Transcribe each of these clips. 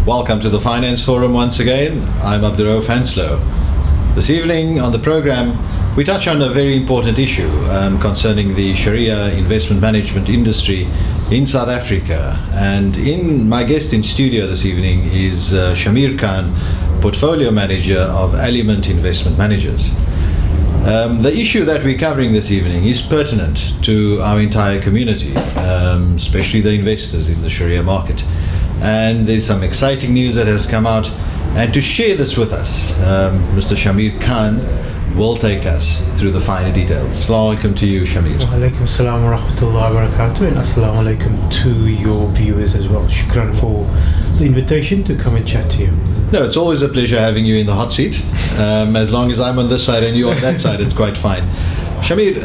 Welcome to the Finance Forum once again. I'm Abdu-Raof Hanslo. This evening on the program, we touch on a very important issue concerning the Sharia investment management industry in South Africa. And my guest in studio this evening is Shamir Khan, Portfolio Manager of Element Investment Managers. The issue that we're covering this evening is pertinent to our entire community, especially the investors in the Sharia market. And there's some exciting news that has come out. And to share this with us, Mr. Shamir Khan will take us through the finer details. Assalamu alaikum to you, Shamir. Wa alaikum assalam wa rahmatullahi wa barakatuh, and assalamu alaikum to your viewers as well. Shukran for the invitation to come and chat to you. No, it's always a pleasure having you in the hot seat. As long as I'm on this side and you're on that side, it's quite fine. Shamir,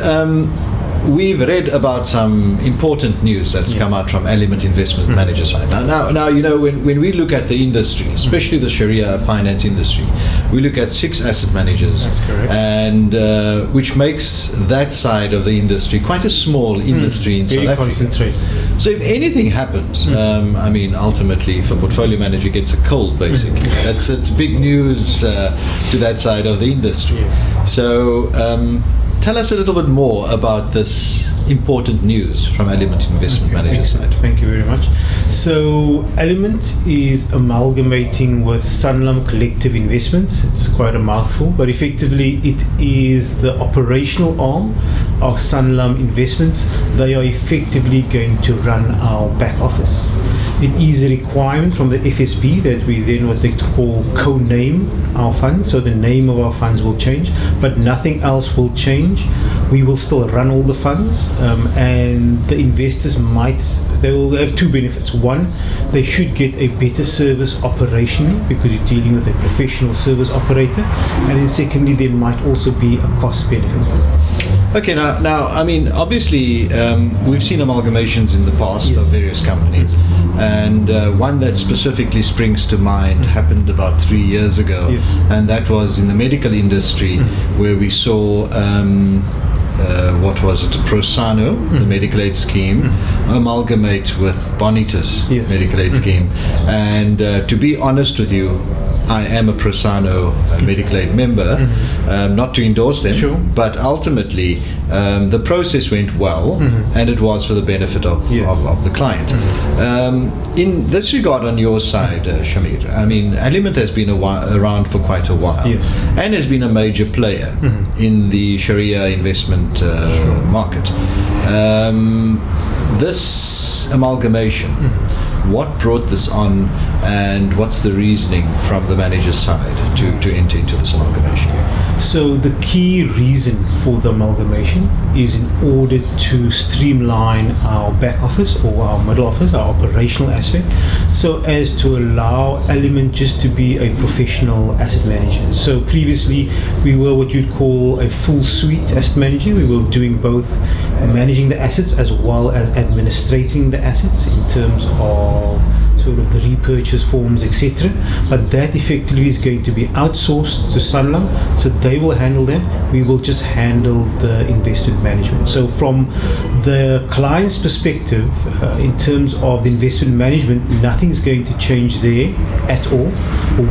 we've read about some important news that's come out from Element Investment Manager side. Now, you know, when we look at the industry, especially the Sharia finance industry, we look at 6 asset managers, and which makes that side of the industry quite a small industry in South Africa. So if anything happens, I mean, ultimately, if a portfolio manager gets a cold, basically, it's big news to that side of the industry. So tell us a little bit more about this important news from Element Investment Managers side. Thank you very much. So Element is amalgamating with Sanlam Collective Investments. It's quite a mouthful, but effectively it is the operational arm of Sanlam Investments. They are effectively going to run our back office. It is a requirement from the FSB that we then what they call co-name our funds. So the name of our funds will change, but nothing else will change. We will still run all the funds, and the investors they will have 2 benefits. One, they should get a better service operationally because you're dealing with a professional service operator, and then secondly, there might also be a cost benefit. Okay, now, I mean, obviously, we've seen amalgamations in the past of various companies, and one that specifically springs to mind happened about 3 years ago, and that was in the medical industry, where we saw what was it, Prosano, the medical aid scheme, amalgamate with Bonitas medical aid scheme. And to be honest with you, I am a Prosano medical aid member, not to endorse them, but ultimately the process went well, and it was for the benefit of the client. In this regard, on your side, Shamir, I mean, Element has been around for quite a while, and has been a major player in the Sharia investment market. This amalgamation, what brought this on, and what's the reasoning from the manager's side to enter into this amalgamation? So the key reason for the amalgamation is in order to streamline our back office or our middle office, our operational aspect, so as to allow Element just to be a professional asset manager. So previously we were what you'd call a full suite asset manager. We were doing both managing the assets as well as administrating the assets in terms of sort of the repurchase forms, etc. But that effectively is going to be outsourced to Sanlam, so they will handle them. We will just handle the investment management. So from the client's perspective, in terms of the investment management, nothing is going to change there at all.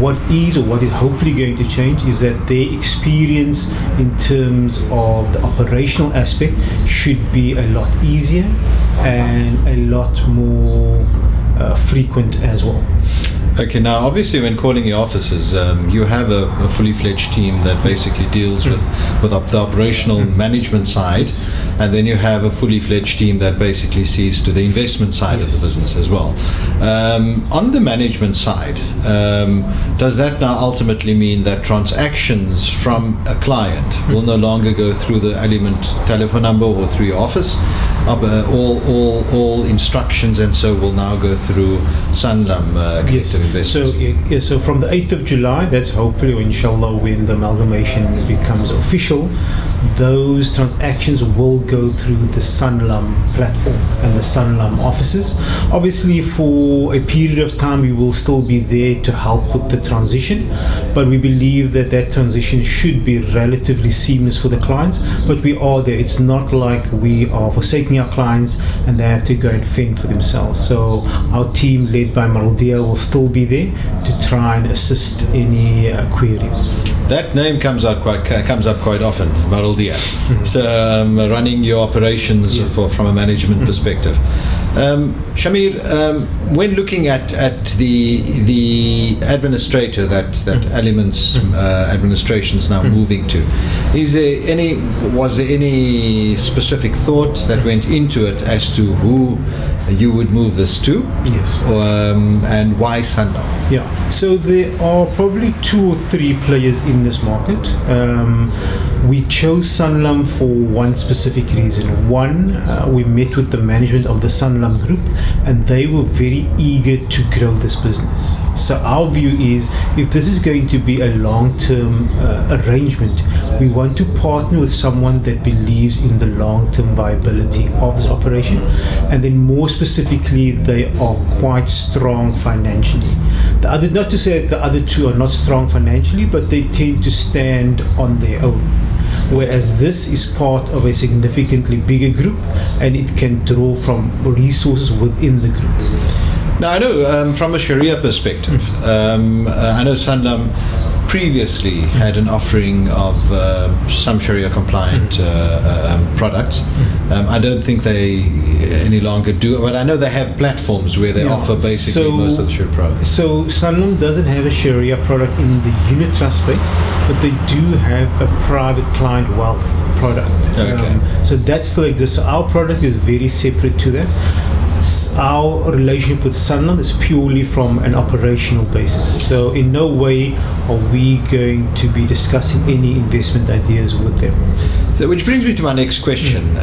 What is hopefully going to change is that their experience in terms of the operational aspect should be a lot easier and a lot more frequent as well. Okay, now obviously when calling your offices, you have a fully fledged team that basically deals with the operational management side, and then you have a fully fledged team that basically sees to the investment side of the business as well. On the management side, does that now ultimately mean that transactions from a client will no longer go through the Element telephone number or through your office? All instructions and so will now go through Sanlam Collective Investments. So from the 8th of July, that's hopefully, or inshallah, when the amalgamation becomes official, those transactions will go through the Sanlam platform and the Sanlam offices. Obviously, for a period of time, we will still be there to help with the transition, but we believe that that transition should be relatively seamless for the clients. But we are there. It's not like we are forsaking taking our clients and they have to go and fend for themselves. So our team led by Marudia will still be there to try and assist any queries. That name comes up quite often, Marudia. So running your operations from a management perspective. Shamir, when looking at the administrator that Elements administration is now moving to, was there any specific thoughts that went into it as to who you would move this to? Yes. And why Sanlam? Yeah. So there are probably 2 or 3 players in this market. We chose Sanlam for one specific reason. One, we met with the management of the Sanlam Group, and they were very eager to grow this business. So our view is, if this is going to be a long-term arrangement, we want to partner with someone that believes in the long-term viability of this operation, and then more specifically, they are quite strong financially. Not to say that the other 2 are not strong financially, but they tend to stand on their own. Whereas this is part of a significantly bigger group, and it can draw from resources within the group. Now, I know from a Sharia perspective, I know Sanlam previously had an offering of some Sharia compliant products. I don't think they any longer do, but I know they have platforms where they offer basically most of the Sharia products. So Sanlam doesn't have a Sharia product in the unit trust space, but they do have a private client wealth product. Okay. So that still exists. So our product is very separate to that. Our relationship with Sanlam is purely from an operational basis. So in no way are we going to be discussing any investment ideas with them. So, which brings me to my next question.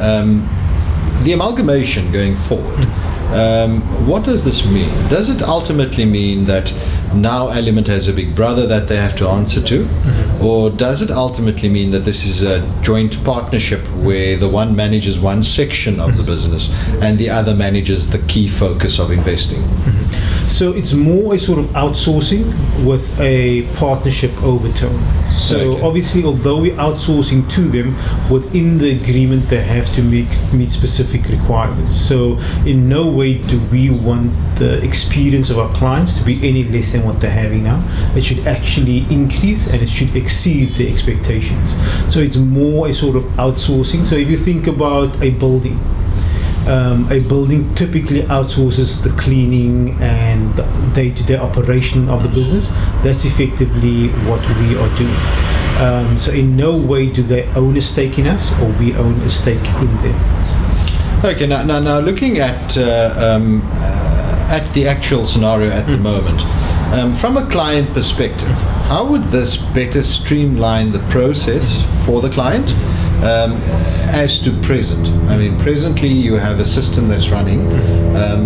The amalgamation going forward, what does this mean? Does it ultimately mean that now Element has a big brother that they have to answer to? Or does it ultimately mean that this is a joint partnership where the one manages one section of the business and the other manages the key focus of investing? So it's more a sort of outsourcing with a partnership overtone. So obviously, although we're outsourcing to them, within the agreement they have to meet specific requirements. So in no way do we want the experience of our clients to be any less than what they're having now. It should actually increase, and it should exceed the expectations. So it's more a sort of outsourcing. So if you think about a building typically outsources the cleaning and the day-to-day operation of the business. That's effectively what we are doing. So in no way do they own a stake in us, or we own a stake in them. Okay, now looking at the actual scenario at the moment, from a client perspective, how would this better streamline the process for the client? As to present, I mean, presently you have a system that's running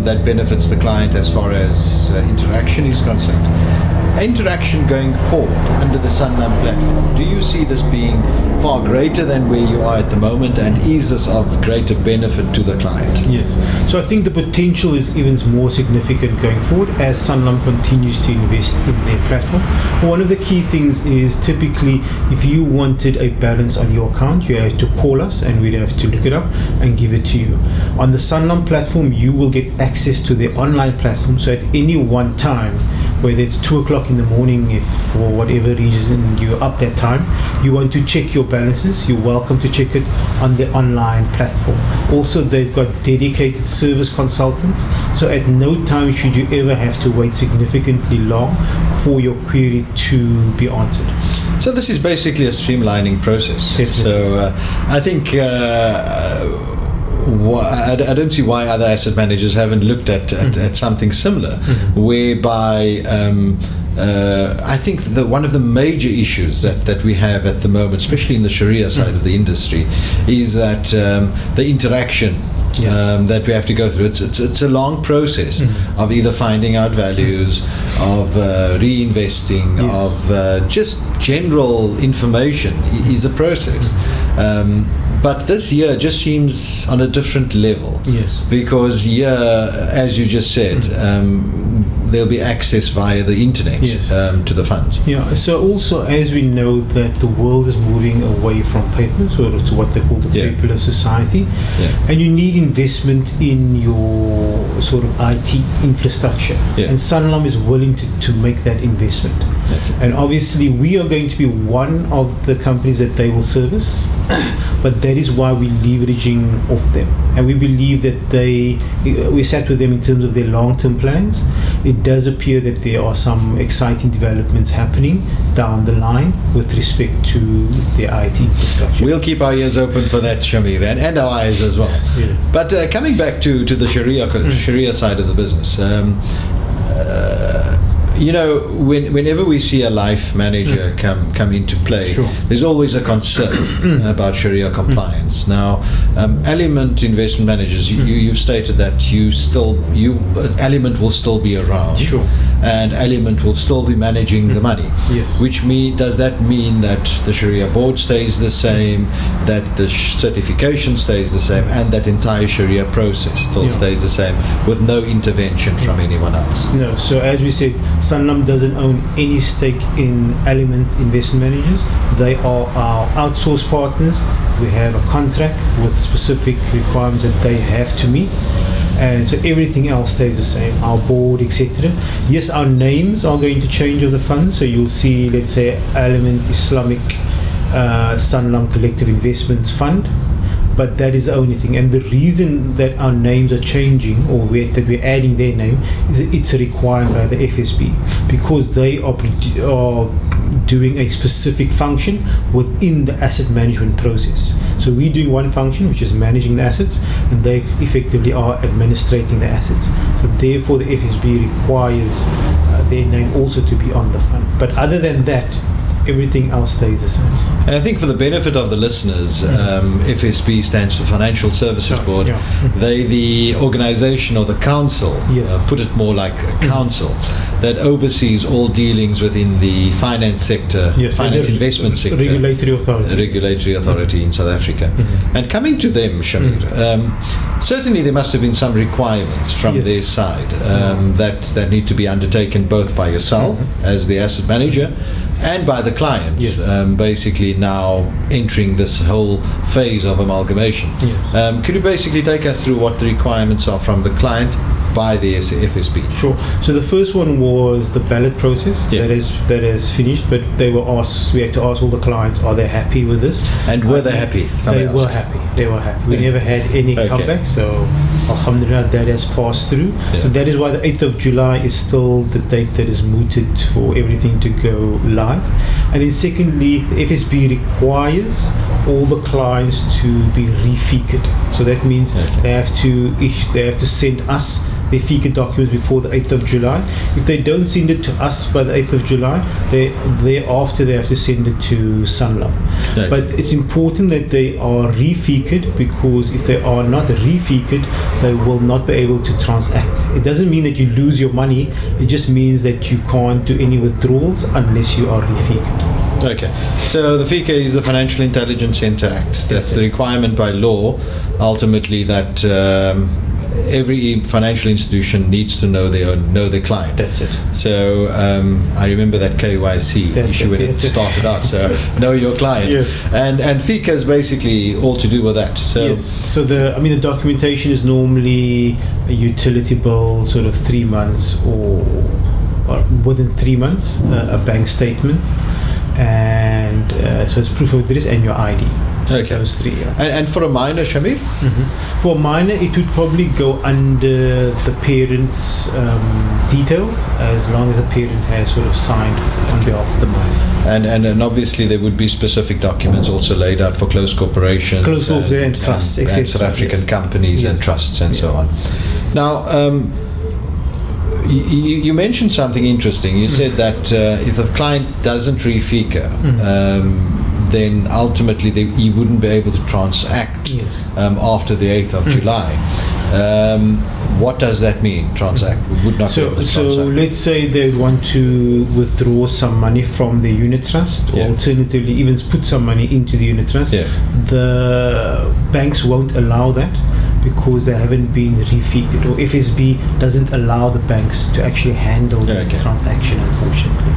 that benefits the client as far as interaction is concerned. Interaction going forward under the Sanlam platform, do you see this being far greater than where you are at the moment, and is this of greater benefit to the client? Yes. So I think the potential is even more significant going forward as Sanlam continues to invest in their platform. One of the key things is typically if you wanted a balance on your account, you have to call us and we'd have to look it up and give it to you. On the Sanlam platform, you will get access to their online platform. So at any one time, whether it's 2 o'clock in the morning, if for whatever reason you're up that time, you want to check your balances, you're welcome to check it on the online platform. Also, they've got dedicated service consultants, so at no time should you ever have to wait significantly long for your query to be answered. So this is basically a streamlining process. Definitely. So I think I don't see why other asset managers haven't looked at something similar, whereby I think one of the major issues that we have at the moment, especially in the Sharia side of the industry, is that the interaction that we have to go through. It's a long process of either finding out values, of reinvesting, of just general information is a process. But this year just seems on a different level. Yes. Because here, as you just said, there'll be access via the internet to the funds. Yeah. So also, as we know that the world is moving away from paper, sort of to what they call the paperless society, and you need investment in your sort of IT infrastructure, and Sanlam is willing to make that investment. And obviously, we are going to be one of the companies that they will service, but that is why we're leveraging off them, and we believe that we sat with them in terms of their long-term plans. It does appear that there are some exciting developments happening down the line with respect to their IT infrastructure. We'll keep our ears open for that, Shamir, and our eyes as well. Yes. But coming back to the Sharia side of the business, whenever we see a life manager come into play, there's always a concern about Sharia compliance. Now, Element investment managers, you've stated that Element will still be around, and Element will still be managing the money. Yes. Does that mean that the Sharia board stays the same, that the certification stays the same, and that entire Sharia process still stays the same, with no intervention from anyone else? No. So as we said, Sanlam doesn't own any stake in Element Investment Managers. They are our outsourced partners. We have a contract with specific requirements that they have to meet, and so everything else stays the same, our board, etc. Yes, our names are going to change of the fund, so you'll see, let's say, Element Islamic Sanlam Collective Investments Fund, but that is the only thing. And the reason that our names are changing, or that we're adding their name, is it's required by the FSB, because they are doing a specific function within the asset management process. So we're doing one function, which is managing the assets, and they effectively are administrating the assets. So therefore the FSB requires their name also to be on the fund. But other than that, everything else stays the same. And I think for the benefit of the listeners, FSB stands for Financial Services Board. They, the organization or the council, put it more like a council, that oversees all dealings within the finance sector, finance investment sector. Regulatory authority in South Africa. And coming to them, Shamir, certainly there must have been some requirements from their side that need to be undertaken both by yourself as the asset manager and by the clients, basically now entering this whole phase of amalgamation. Could you basically take us through what the requirements are from the client by the FSB? Sure. So the first one was the ballot process. That is finished, but we had to ask all the clients, are they happy with this? And were they happy? They were happy. We never had any comeback, so alhamdulillah, that has passed through. So that is why the 8th of July is still the date that is mooted for everything to go live. And then secondly, the FSB requires all the clients to be refeatured. So that means they have to send us their FICA documents before the 8th of July. If they don't send it to us by the 8th of July, thereafter they have to send it to Sanlam. But it's important that they are refeatured, because if they are not refeatured, they will not be able to transact. It doesn't mean that you lose your money, it just means that you can't do any withdrawals unless you are refeatured. Okay, so the FICA is the Financial Intelligence Center Act. That's the requirement by law, ultimately, that every financial institution needs to know their client. That's it. So I remember that KYC issue when it started out. So know your client. And FICA is basically all to do with that. So So the documentation is normally a utility bill, sort of 3 months or within 3 months, a bank statement, and so it's proof of address and your ID. Those three. And for a minor, Shamir? For a minor, it would probably go under the parent's details, as long as the parent has sort of signed on behalf of the minor. And obviously there would be specific documents also laid out for closed corporations, and trusts, and South African companies and trusts and so on. Now, you mentioned something interesting. You said that if the client doesn't re-FICA, then ultimately he wouldn't be able to transact after the 8th of July. What does that mean, transact? Would not be able to transact. So let's say they want to withdraw some money from the unit trust, or alternatively even put some money into the unit trust. The banks won't allow that. because they haven't been refigured, or FSB doesn't allow the banks to actually handle the transaction, unfortunately.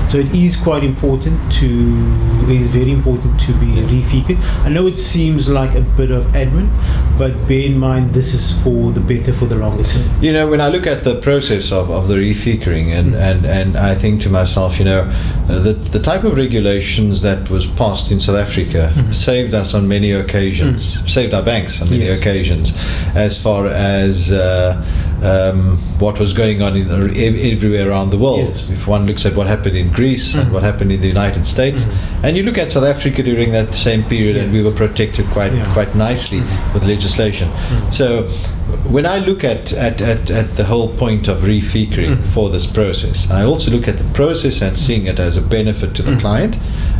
So it is quite important it is very important to be refigured. I know it seems like a bit of admin, but bear in mind this is for the better, for the longer term. You know, when I look at the process of the refiguring, and I think to myself, you know, the type of regulations that was passed in South Africa saved us on many occasions, saved our banks on many occasions, as far as what was going on everywhere around the world. If one looks at what happened in Greece and what happened in the United States, and you look at South Africa during that same period, and we were protected quite nicely with legislation. So when I look at the whole point of refiguring for this process, I also look at the process and seeing it as a benefit to the client,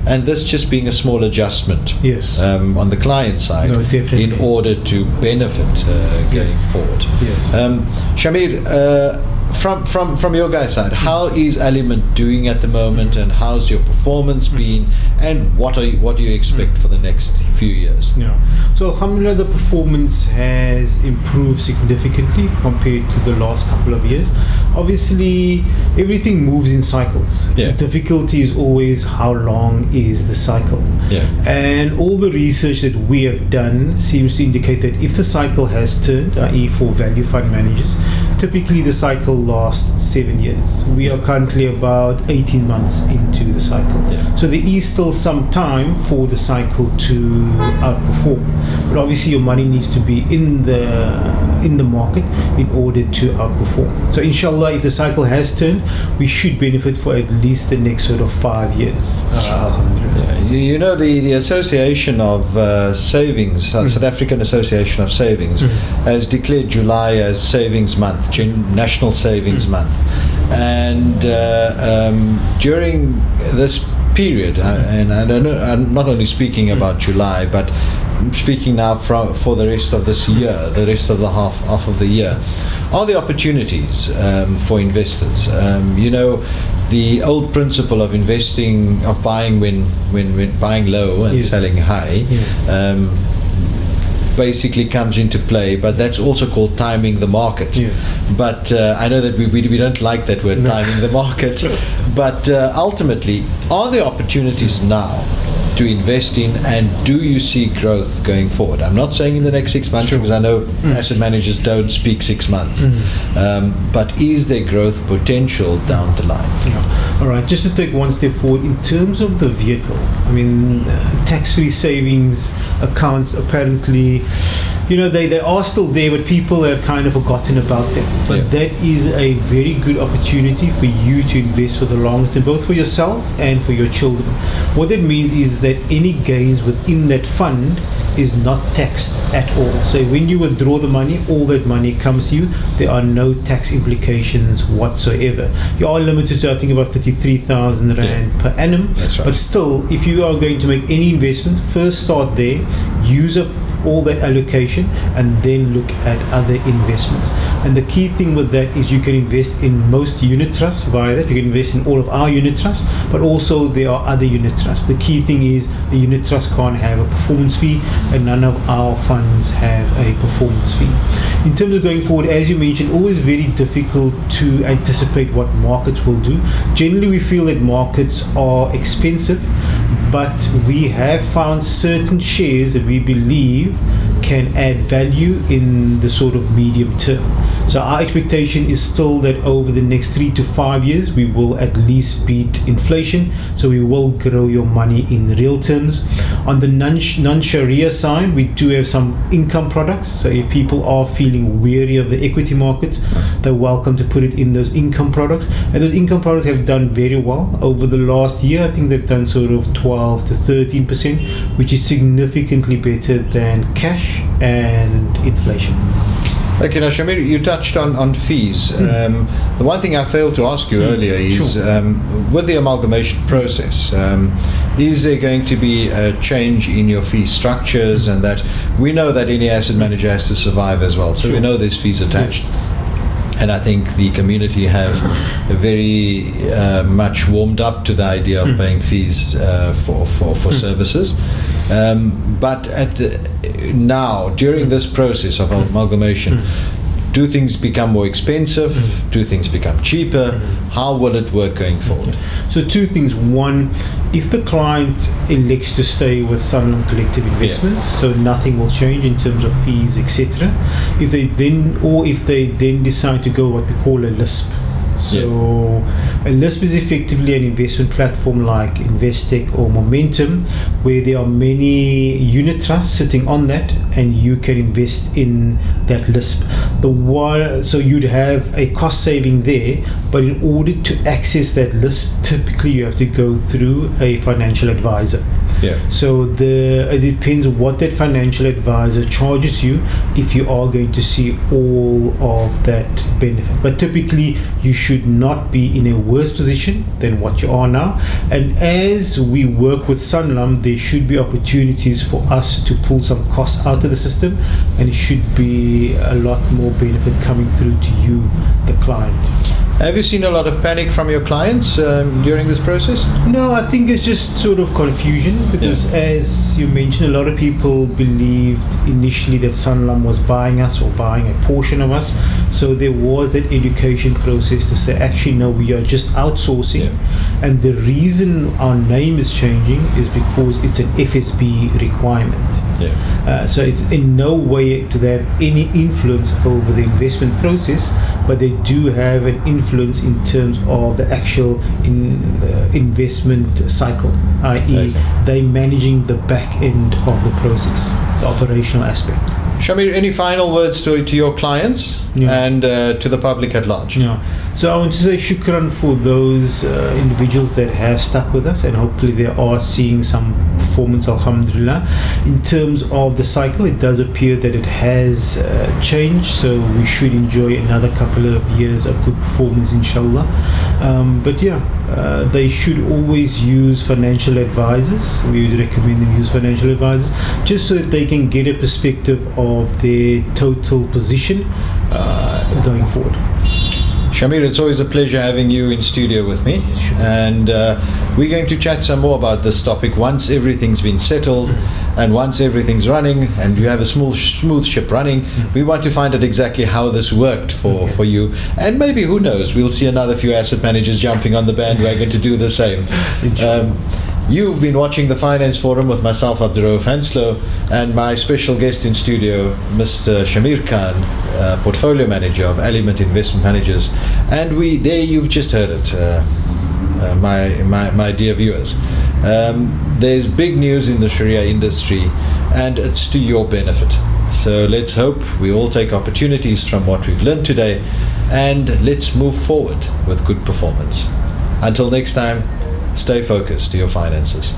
and this just being a small adjustment on the client side in order to benefit going forward. Shamir, from your guys' side, how is Element doing at the moment, and how's your performance been, and what do you expect for the next few years? So alhamdulillah, the performance has improved significantly compared to the last couple of years. Obviously, everything moves in cycles. The difficulty is always how long is the cycle. And all the research that we have done seems to indicate that if the cycle has turned, i.e. for value fund managers, typically the cycle lasts 7 years. We are currently about 18 months into the cycle. So there is still some time for the cycle to outperform. But obviously your money needs to be in the market in order to outperform. So inshallah, if the cycle has turned, we should benefit for at least the next sort of 5 years. Alhamdulillah. You know, the Association of Savings, South African Association of Savings, has declared July as Savings Month, National Savings Month, and during this period, and I'm not only speaking about July, but I'm speaking now for the rest of this year, the rest of the half of the year, are there opportunities for investors? You know, the old principle of investing, of buying when buying low and selling high, basically comes into play, but that's also called timing the market. But I know that we don't like that word, timing the market. But ultimately, are there opportunities now to invest in, and do you see growth going forward? I'm not saying in the next 6 months, because I know asset managers don't speak 6 months, but is there growth potential down the line? All right, just to take one step forward, in terms of the vehicle, I mean, tax-free savings accounts, apparently, you know, they are still there, but people have kind of forgotten about them. But that is a very good opportunity for you to invest for the long term, both for yourself and for your children. What that means is that any gains within that fund is not taxed at all. So when you withdraw the money, all that money comes to you. There are no tax implications whatsoever. You are limited to, I think, about 33,000 Rand per annum. But still, if you are going to make any investment, first start there, use up all that allocation, and then look at other investments. And the key thing with that is you can invest in most unit trusts via that. You can invest in all of our unit trusts, but also there are other unit trusts. The key thing is a unit trust can't have a performance fee, and none of our funds have a performance fee. In terms of going forward, as you mentioned, always very difficult to anticipate what markets will do. Generally, we feel that markets are expensive, but we have found certain shares that we believe can add value in the sort of medium term. So our expectation is still that over the next 3 to 5 years, we will at least beat inflation. So we will grow your money in real terms. On the non-Sharia side, we do have some income products. So if people are feeling weary of the equity markets, they're welcome to put it in those income products. And those income products have done very well. Over the last year, I think they've done sort of 12 to 13%, which is significantly better than cash and inflation. Okay, now Shamir, you touched on fees. The one thing I failed to ask you earlier is, with the amalgamation process, is there going to be a change in your fee structures? And that we know that any asset manager has to survive as well, so we know there's fees attached. And I think the community have very much warmed up to the idea of paying fees for services. But now, during this process of amalgamation, do things become more expensive? Do things become cheaper? How will it work going forward? So two things. One, if the client elects to stay with Sanlam Collective Investments, so nothing will change in terms of fees, etc. If they then decide to go what we call a LISP. So a LISP is effectively an investment platform like Investec or Momentum, where there are many unit trusts sitting on that, and you can invest in that LISP. So you'd have a cost saving there, but in order to access that LISP, typically you have to go through a financial advisor. So it depends what that financial advisor charges you if you are going to see all of that benefit. But typically you should not be in a worse position than what you are now. And as we work with Sanlam, there should be opportunities for us to pull some costs out of the system, and it should be a lot more benefit coming through to you, the client. Have you seen a lot of panic from your clients during this process? No, I think it's just sort of confusion because, as you mentioned, a lot of people believed initially that Sanlam was buying us or buying a portion of us. So there was that education process to say, actually, no, we are just outsourcing. And the reason our name is changing is because it's an FSB requirement. So it's in no way to have any influence over the investment process, but they do have an influence in terms of the actual investment cycle, i.e. they managing the back end of the process, the operational aspect. Shamir, any final words to your clients and to the public at large? So I want to say shukran for those individuals that have stuck with us, and hopefully they are seeing some performance, alhamdulillah. In terms of the cycle, it does appear that it has changed, so we should enjoy another couple of years of good performance, inshallah. But they should always use financial advisors. We would recommend them use financial advisors just so that they can get a perspective of their total position going forward. Shamir, it's always a pleasure having you in studio with me, and we're going to chat some more about this topic once everything's been settled and once everything's running and you have a smooth ship running. We want to find out exactly how this worked for you, and maybe, who knows, we'll see another few asset managers jumping on the bandwagon to do the same. You've been watching the Finance Forum with myself, Abdu-Raof Hanslo, and my special guest in studio, Mr. Shamir Khan, Portfolio Manager of Element Investment Managers. And there you've just heard it, my dear viewers. There's big news in the Sharia industry, and it's to your benefit. So let's hope we all take opportunities from what we've learned today, and let's move forward with good performance. Until next time, stay focused to your finances.